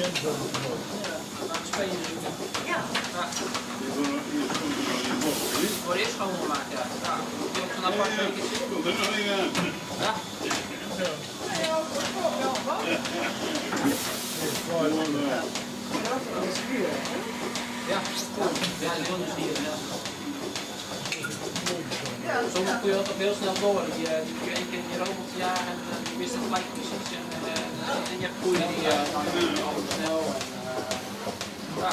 aan Spanje natuurlijk. Ja. Voor eerst schoongemaakt, ja. Ja. Die op zo'n apart wekentje. Ja. Ja, ja, die doen dus hier. Ja. Soms kun je altijd heel snel door. Die kun je één keer in je robot jagen en je wist het gelijk precies. En je hebt koeien die altijd snel. Ja.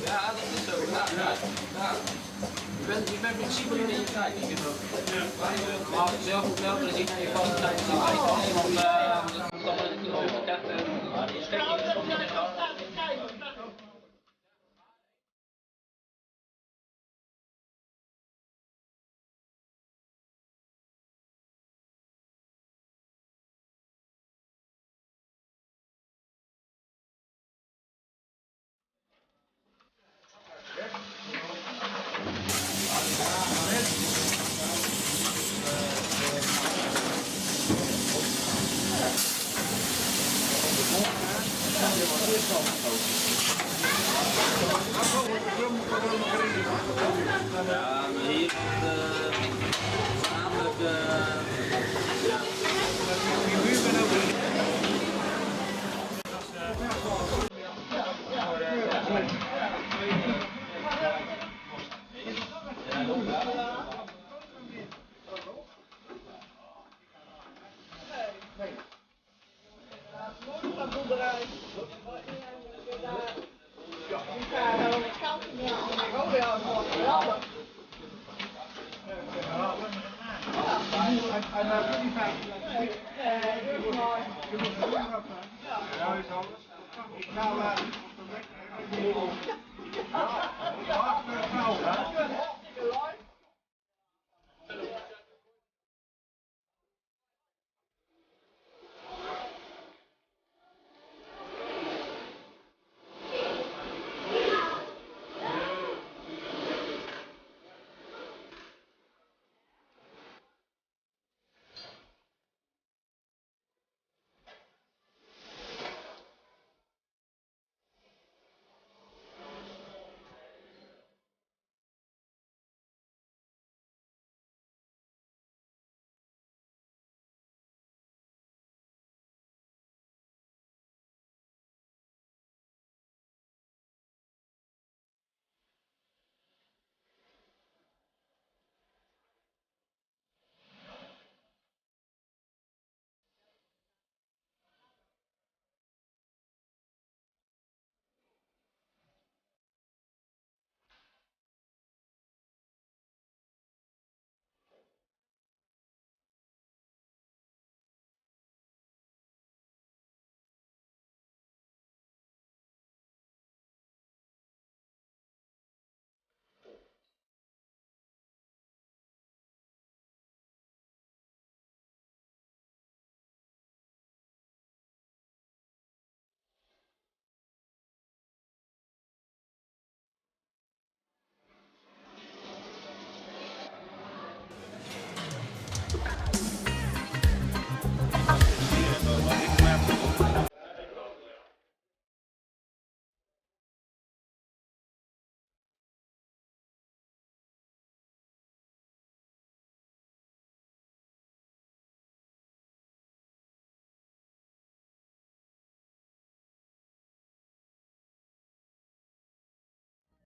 Ja, dat is zo. Ja, ja. Ja. Je bent flexibel in je tijd. Maar als je zelf moet melken, dan zie je je vaste tijd niet bij. Want dat is niet overgezet. Je steekt je gewoon niet in. Ja, hier Ja,